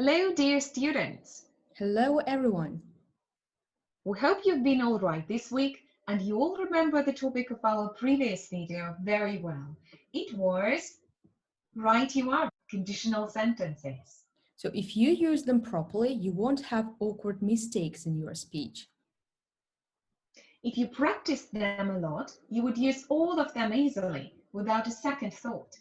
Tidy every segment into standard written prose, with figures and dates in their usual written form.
Hello, dear students. Hello, everyone. We hope you've been all right this week and you all remember the topic of our previous video very well. It was right you are, conditional sentences. So if you use them properly, you won't have awkward mistakes in your speech. If you practiced them a lot, you would use all of them easily without a second thought.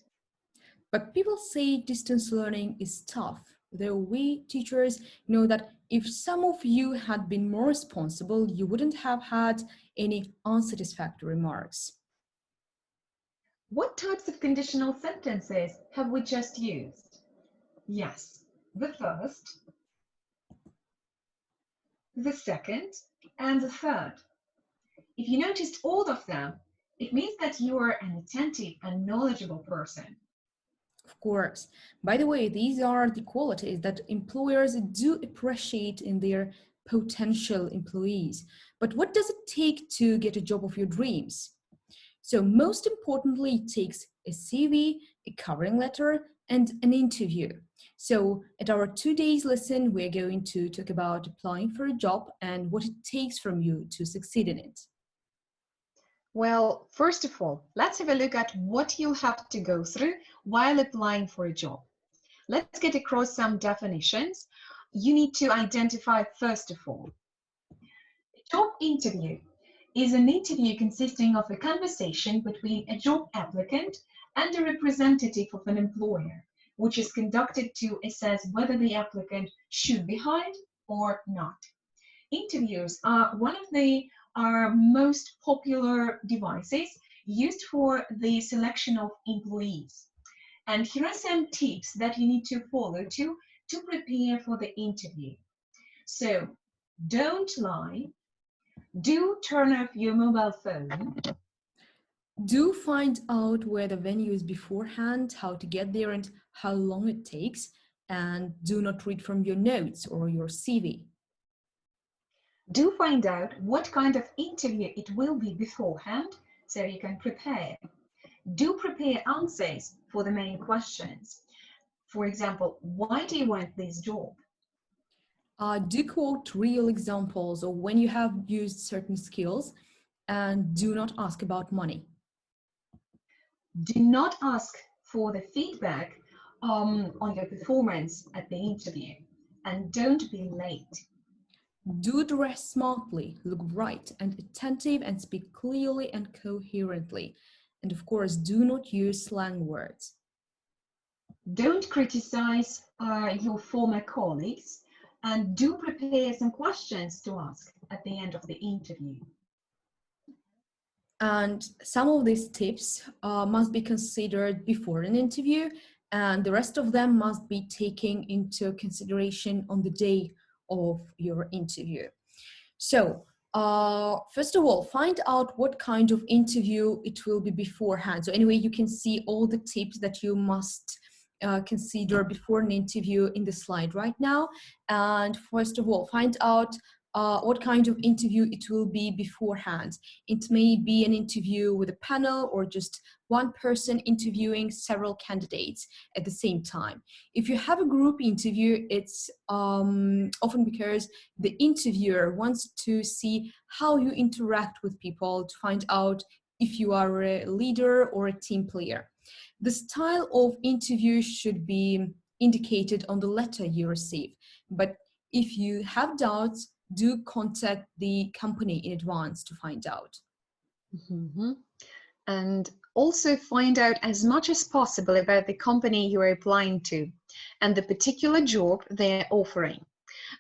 But people say distance learning is tough, though we teachers know that if some of you had been more responsible, you wouldn't have had any unsatisfactory marks. What types of conditional sentences have we just used? Yes, the first, the second, and the third. If you noticed all of them, it means that you are an attentive and knowledgeable person. Of course. By the way, these are the qualities that employers do appreciate in their potential employees. But what does it take to get a job of your dreams? So most importantly, it takes a CV, a covering letter, and an interview. So at our 2 days lesson, we're going to talk about applying for a job and what it takes from you to succeed in it. Well, first of all, let's have a look at what you'll have to go through while applying for a job. Let's get across some definitions. You need to identify, first of all, a job interview is an interview consisting of a conversation between a job applicant and a representative of an employer, which is conducted to assess whether the applicant should be hired or not. Interviews are one of our most popular devices used for the selection of employees. And here are some tips that you need to follow to prepare for the interview. So, don't lie. Do turn off your mobile phone. Do find out where the venue is beforehand, how to get there and how long it takes, and do not read from your notes or your CV. Do find out what kind of interview it will be beforehand so you can prepare. Do prepare answers for the main questions. For example, why do you want this job? Do quote real examples of when you have used certain skills, and do not ask about money. Do not ask for the feedback on your performance at the interview, and don't be late. Do dress smartly, look bright and attentive, and speak clearly and coherently. And of course, do not use slang words. Don't criticize your former colleagues, and do prepare some questions to ask at the end of the interview. And some of these tips must be considered before an interview, and the rest of them must be taken into consideration on the day of your interview. So, first of all, find out what kind of interview it will be beforehand. So anyway, you can see all the tips that you must consider before an interview in the slide right now. And first of all, find out what kind of interview it will be beforehand. It may be an interview with a panel or just one person interviewing several candidates at the same time. If you have a group interview, it's often because the interviewer wants to see how you interact with people to find out if you are a leader or a team player. The style of interview should be indicated on the letter you receive, but if you have doubts, do contact the company in advance to find out. Mm-hmm. And also find out as much as possible about the company you are applying to and the particular job they're offering.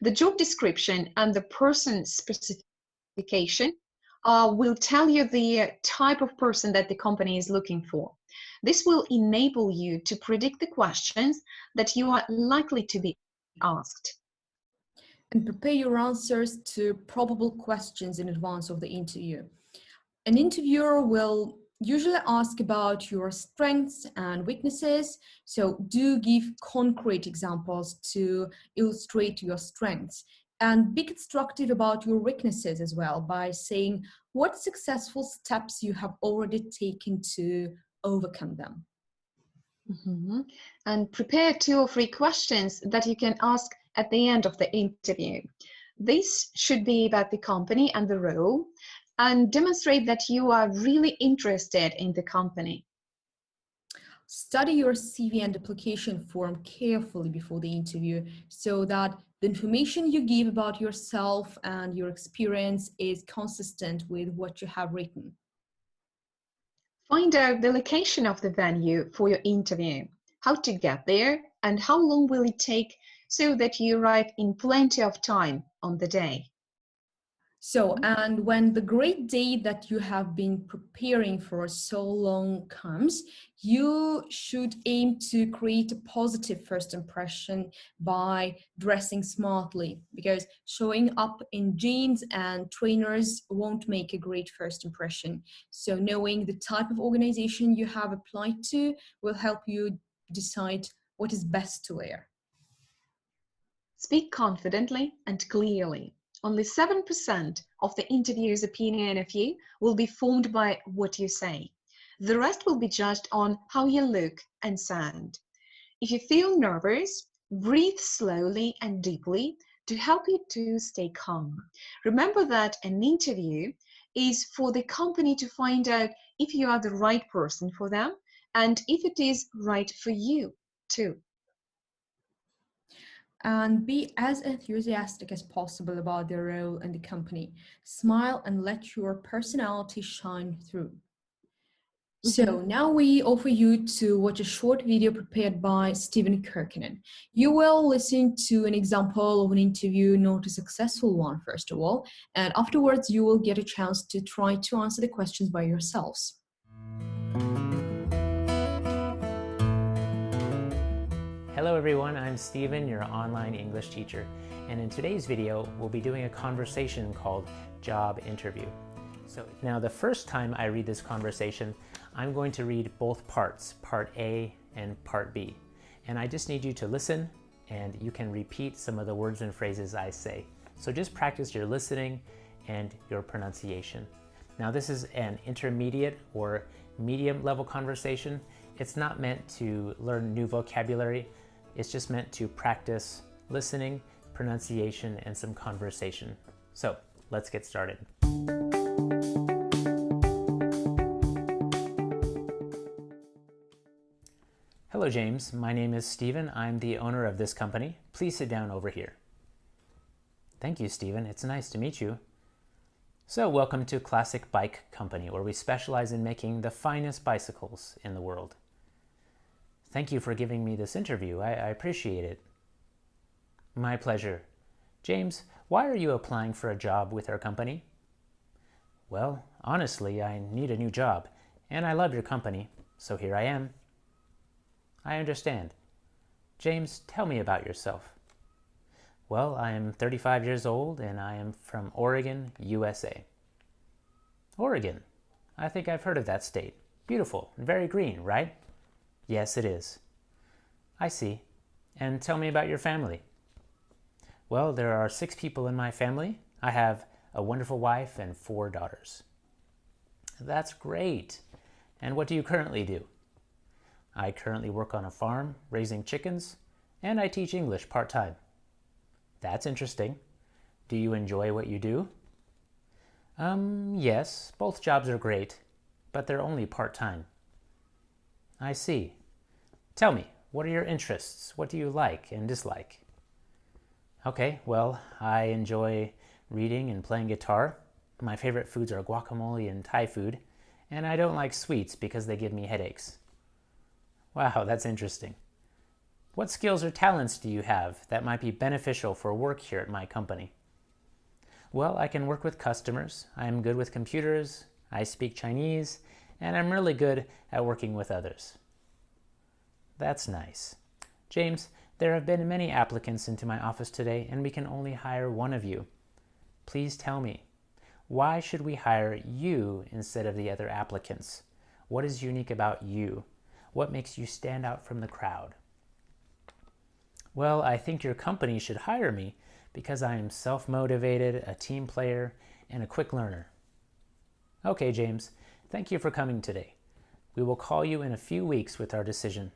The job description and the person specification will tell you the type of person that the company is looking for. This will enable you to predict the questions that you are likely to be asked. And prepare your answers to probable questions in advance of the interview. An interviewer will usually ask about your strengths and weaknesses, so do give concrete examples to illustrate your strengths. And be constructive about your weaknesses as well by saying what successful steps you have already taken to overcome them. Mhm. And prepare 2 or 3 questions that you can ask at the end of the interview. This should be about the company and the role and demonstrate that you are really interested in the company. Study your CV and application form carefully before the interview so that the information you give about yourself and your experience is consistent with what you have written. Find out the location of the venue for your interview, how to get there, and how long will it take so that you arrive in plenty of time on the day. So, and when the great day that you have been preparing for so long comes, you should aim to create a positive first impression by dressing smartly, because showing up in jeans and trainers won't make a great first impression. So, knowing the type of organization you have applied to will help you decide what is best to wear. Speak confidently and clearly. Only 7% of the interviewer's opinion of you will be formed by what you say. The rest will be judged on how you look and sound. If you feel nervous, breathe slowly and deeply to help you to stay calm. Remember that an interview is for the company to find out if you are the right person for them and if it is right for you too. And be as enthusiastic as possible about the role and the company. Smile and let your personality shine through. So now we offer you to watch a short video prepared by Stephen Kurkinen. You will listen to an example of an interview, not a successful one, first of all, and afterwards you will get a chance to try to answer the questions by yourselves. Hello everyone, I'm Stephen, your online English teacher, and in today's video we'll be doing a conversation called Job Interview. So now the first time I read this conversation, I'm going to read both parts, part A and part B. And I just need you to listen and you can repeat some of the words and phrases I say. So just practice your listening and your pronunciation. Now this is an intermediate or medium level conversation. It's not meant to learn new vocabulary. It's just meant to practice listening, pronunciation, and some conversation. So let's get started. Hello James, my name is Stephen. I'm the owner of this company. Please sit down over here. Thank you, Stephen. It's nice to meet you. So welcome to Classic Bike Company, where we specialize in making the finest bicycles in the world. Thank you for giving me this interview. I appreciate it. My pleasure. James, why are you applying for a job with our company? Well, honestly, I need a new job, and I love your company, so here I am. I understand. James, tell me about yourself. Well, I am 35 years old, and I am from Oregon, USA. Oregon? I think I've heard of that state. Beautiful and very green, right? Yes, it is. I see. And tell me about your family. Well, there are 6 people in my family. I have a wonderful wife and 4 daughters. That's great. And what do you currently do? I currently work on a farm, raising chickens, and I teach English part-time. That's interesting. Do you enjoy what you do? Yes, both jobs are great, but they're only part-time. I see. Tell me, what are your interests? What do you like and dislike? Okay, well, I enjoy reading and playing guitar. My favorite foods are guacamole and Thai food, and I don't like sweets because they give me headaches. Wow, that's interesting. What skills or talents do you have that might be beneficial for work here at my company? Well, I can work with customers. I am good with computers. I speak Chinese, and I'm really good at working with others. That's nice. James, there have been many applicants into my office today, and we can only hire one of you. Please tell me, why should we hire you instead of the other applicants? What is unique about you? What makes you stand out from the crowd? Well, I think your company should hire me because I am self-motivated, a team player, and a quick learner. Okay, James, thank you for coming today. We will call you in a few weeks with our decision.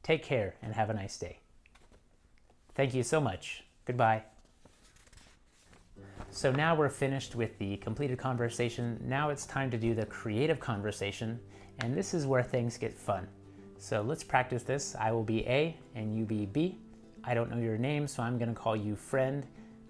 Take care and have a nice day. Thank you so much. Goodbye. So now we're finished with the completed conversation. Now it's time to do the creative conversation, and this is where things get fun. So let's practice this. I will be A and you be B. I don't know your name, so I'm going to call you friend.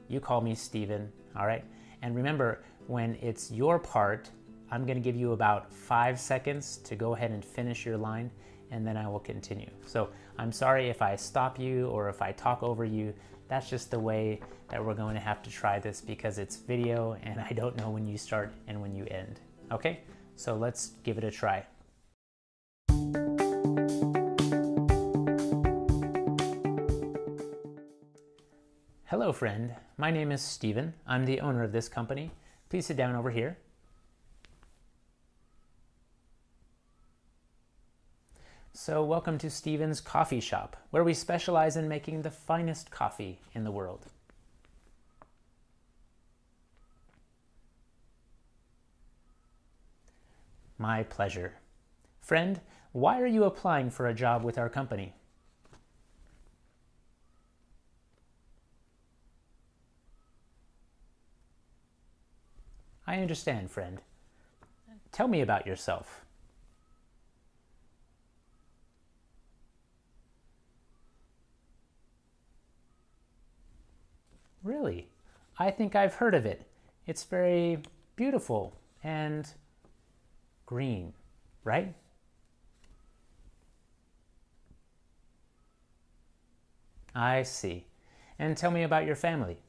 You call me Stephen, all right? And remember, when it's your part, I'm going to give you about 5 seconds to go ahead and finish your line, and then I will continue. So I'm sorry if I stop you or if I talk over you. That's just the way that we're going to have to try this because it's video and I don't know when you start and when you end. Okay, so let's give it a try. Hello friend, my name is Stephen. I'm the owner of this company. Please sit down over here. So welcome to Stephen's Coffee Shop, where we specialize in making the finest coffee in the world. My pleasure. Friend, why are you applying for a job with our company? I understand, friend. Tell me about yourself. Really? I think I've heard of it. It's very beautiful and green, right? I see. And tell me about your family.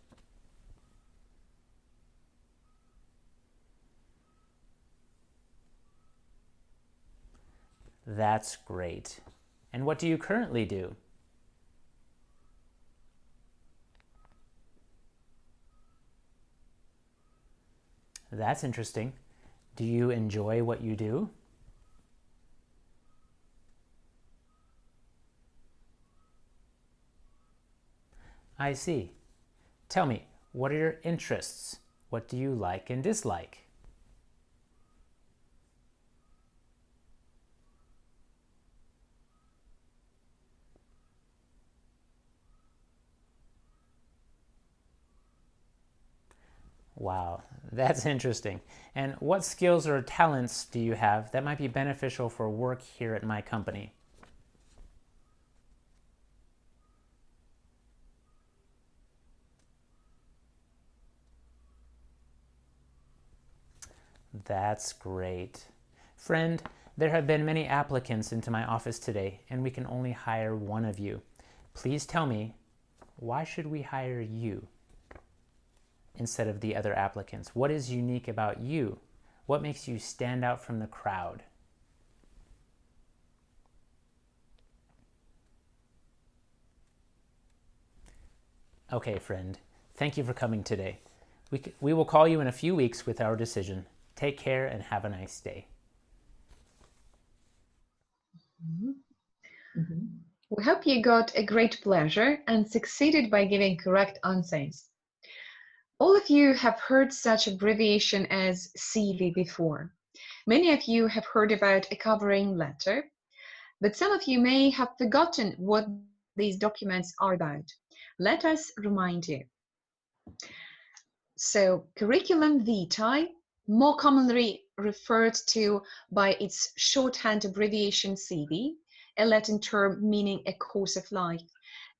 That's great. And what do you currently do? That's interesting. Do you enjoy what you do? I see. Tell me, what are your interests? What do you like and dislike? Wow, that's interesting. And what skills or talents do you have that might be beneficial for work here at my company? That's great. Friend, there have been many applicants into my office today, and we can only hire one of you. Please tell me, why should we hire you instead of the other applicants? What is unique about you? What makes you stand out from the crowd? Okay, friend, thank you for coming today. We will call you in a few weeks with our decision. Take care and have a nice day. We hope you got a great pleasure and succeeded by giving correct answers. All of you have heard such abbreviation as CV before. Many of you have heard about a covering letter, but some of you may have forgotten what these documents are about. Let us remind you. So, curriculum vitae, more commonly referred to by its shorthand abbreviation CV, a Latin term meaning a course of life,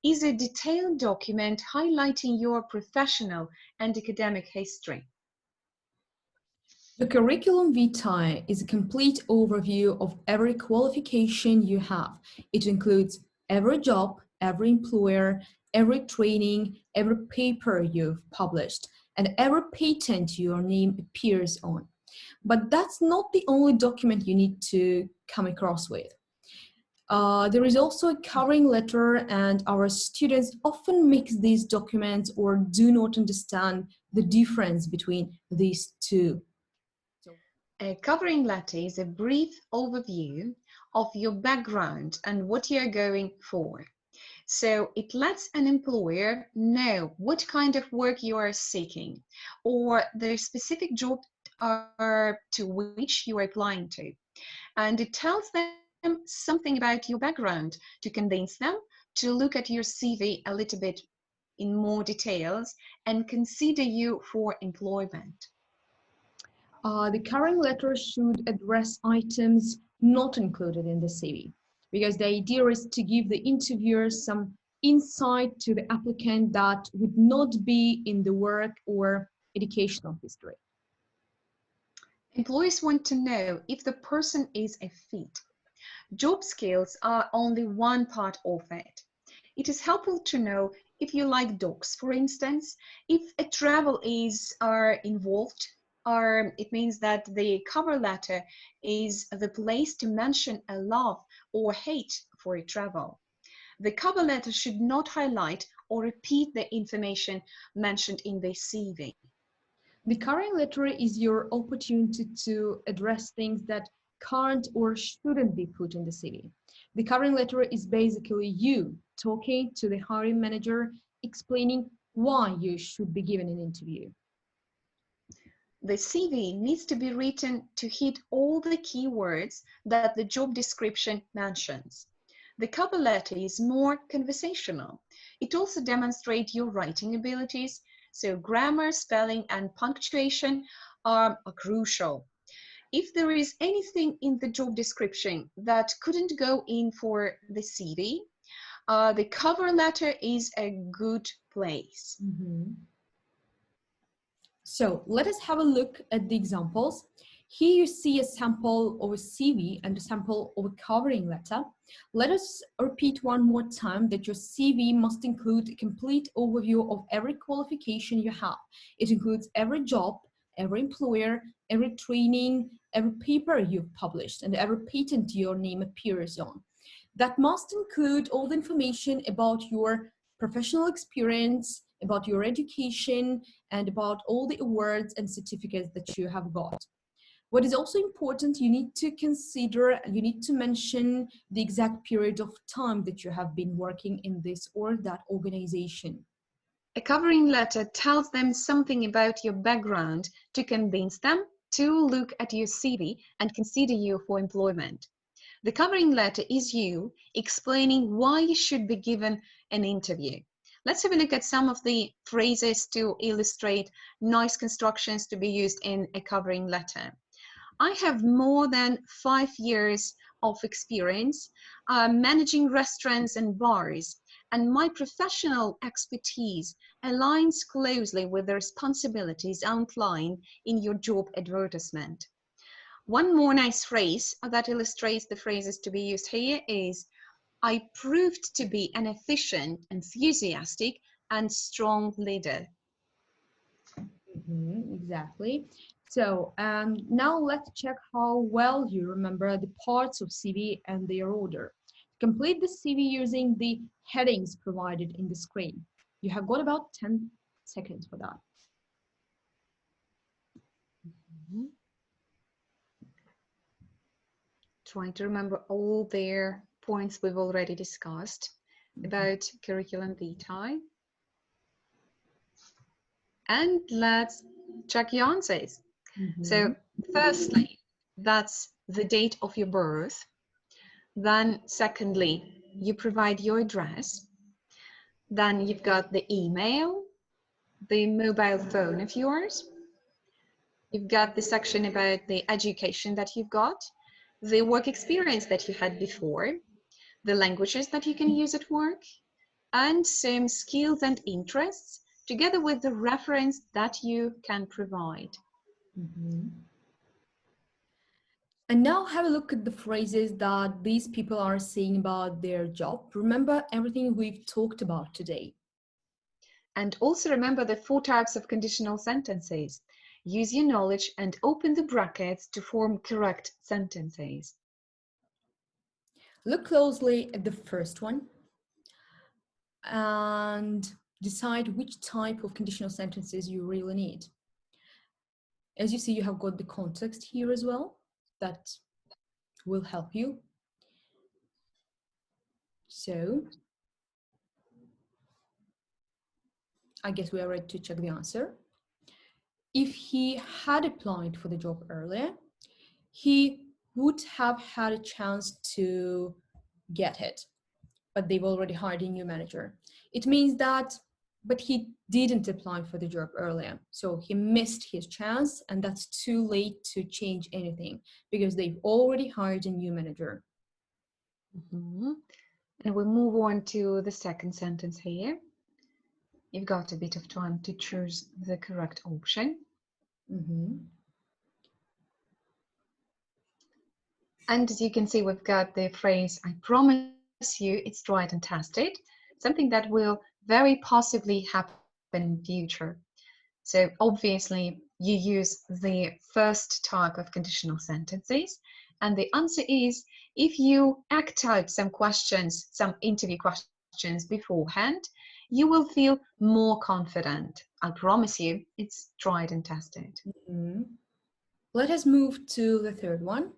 is a detailed document highlighting your professional and academic history. The curriculum vitae is a complete overview of every qualification you have. It includes every job, every employer, every training, every paper you've published, and every patent your name appears on. But that's not the only document you need to come across with. There is also a covering letter, and our students often mix these documents or do not understand the difference between these two. A covering letter is a brief overview of your background and what you're going for. So it lets an employer know what kind of work you are seeking or the specific job to which you are applying to. And it tells them them something about your background to convince them to look at your CV a little bit in more details and consider you for employment. The covering letter should address items not included in the CV, because the idea is to give the interviewer some insight to the applicant that would not be in the work or educational history. Employees want to know if the person is a fit. Job skills are only one part of it. It is helpful to know if you like dogs, for instance, if a travel is involved, or it means that the cover letter is the place to mention a love or hate for a travel. The cover letter should not highlight or repeat the information mentioned in the CV. The covering letter is your opportunity to address things that can't or shouldn't be put in the CV. The covering letter is basically you talking to the hiring manager, explaining why you should be given an interview. The CV needs to be written to hit all the keywords that the job description mentions. The cover letter is more conversational. It also demonstrates your writing abilities, so grammar, spelling, and punctuation are crucial. If there is anything in the job description that couldn't go in for the CV, the cover letter is a good place. Mm-hmm. So let us have a look at the examples. Here you see a sample of a CV and a sample of a covering letter. Let us repeat one more time that your CV must include a complete overview of every qualification you have. It includes every job, every employer, every training, every paper you've published, and every patent your name appears on. That must include all the information about your professional experience, about your education, and about all the awards and certificates that you have got. What is also important, you need to mention the exact period of time that you have been working in this or that organization. A covering letter tells them something about your background to convince them to look at your CV and consider you for employment. The covering letter is you explaining why you should be given an interview. Let's have a look at some of the phrases to illustrate nice constructions to be used in a covering letter. I have more than 5 years of experience managing restaurants and bars, and my professional expertise aligns closely with the responsibilities outlined in your job advertisement. One more nice phrase that illustrates the phrases to be used here is, I proved to be an efficient, enthusiastic, and strong leader. Exactly. So now let's check how well you remember the parts of CV and their order. Complete the CV using the headings provided in the screen. You have got about 10 seconds for that. Trying to remember all their points we've already discussed about curriculum vitae. And let's check your answers. So firstly, that's the date of your birth. Then secondly, you provide your address. Then you've got the email, the mobile phone of yours. You've got the section about the education that you've got, the work experience that you had before, the languages that you can use at work, and some skills and interests, together with the reference that you can provide. And now have a look at the phrases that these people are saying about their job. Remember everything we've talked about today. And also remember the 4 types of conditional sentences. Use your knowledge and open the brackets to form correct sentences. Look closely at the first one and decide which type of conditional sentences you really need. As you see, you have got the context here as well. That will help you. So I guess we are ready to check the answer. If he had applied for the job earlier, he would have had a chance to get it, but they've already hired a new manager. It means that, but he didn't apply for the job earlier, so he missed his chance, and that's too late to change anything because they've already hired a new manager. And we move on to the second sentence here. You've got a bit of time to choose the correct option. And as you can see, we've got the phrase, I promise you it's tried and tested, something that will very possibly happen in future. So obviously you use the first type of conditional sentences, and the answer is if you act out some questions, some interview questions beforehand, you will feel more confident. I promise you it's tried and tested. Let us move to the third one.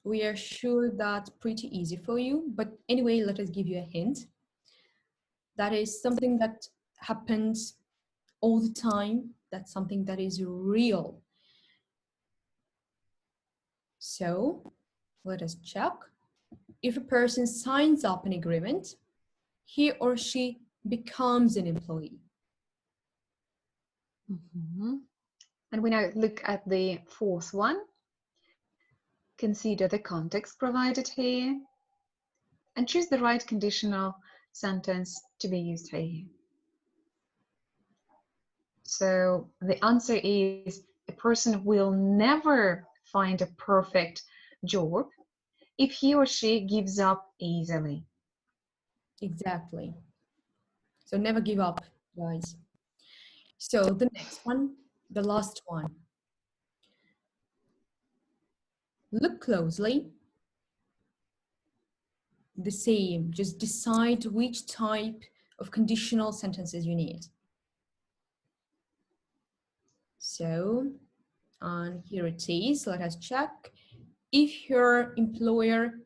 We are sure that's pretty easy for you, but anyway, let us give you a hint. That is something that happens all the time. That's something that is real. So let us check. If a person signs up an agreement, he or she becomes an employee. And we now look at the fourth one. Consider the context provided here and choose the right conditional sentence to be used here. So the answer is a person will never find a perfect job if he or she gives up easily. Exactly. So never give up, guys. So the next one, the last one. Look closely. The same, just decide which type of conditional sentences you need. So, and here it is, let us check. If her employer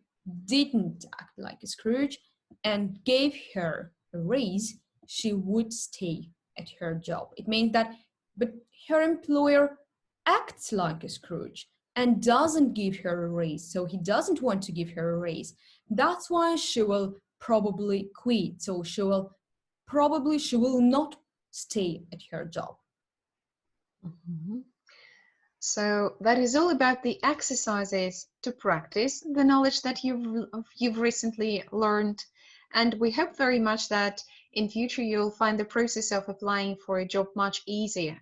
didn't act like a Scrooge and gave her a raise, she would stay at her job. It means that, but her employer acts like a Scrooge and doesn't give her a raise, so he doesn't want to give her a raise. That's why she will probably quit. So she will not stay at her job. So that is all about the exercises to practice the knowledge that you've recently learned. And we hope very much that in future you'll find the process of applying for a job much easier.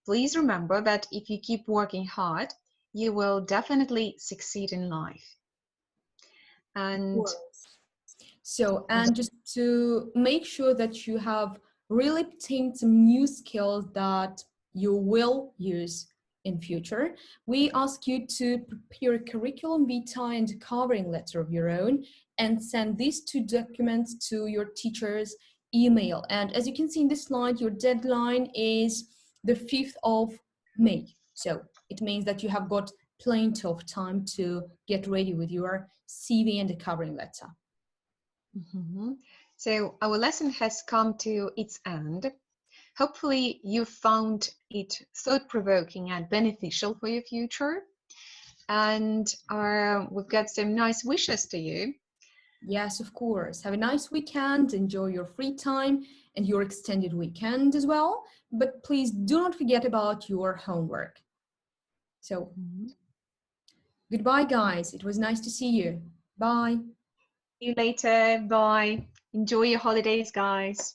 Please remember that if you keep working hard, you will definitely succeed in life. And so, and just to make sure that you have really obtained some new skills that you will use in future, we ask you to prepare a curriculum vitae and a covering letter of your own and send these two documents to your teacher's email. And as you can see in this slide, your deadline is the 5th of May. So it means that you have got plenty of time to get ready with your CV and a covering letter. So our lesson has come to its end. Hopefully you found it thought-provoking and beneficial for your future. And we've got some nice wishes to you. Yes, of course. Have a nice weekend. Enjoy your free time and your extended weekend as well. But please do not forget about your homework. So, goodbye, guys. It was nice to see you. Bye. See you later. Bye. Enjoy your holidays, guys.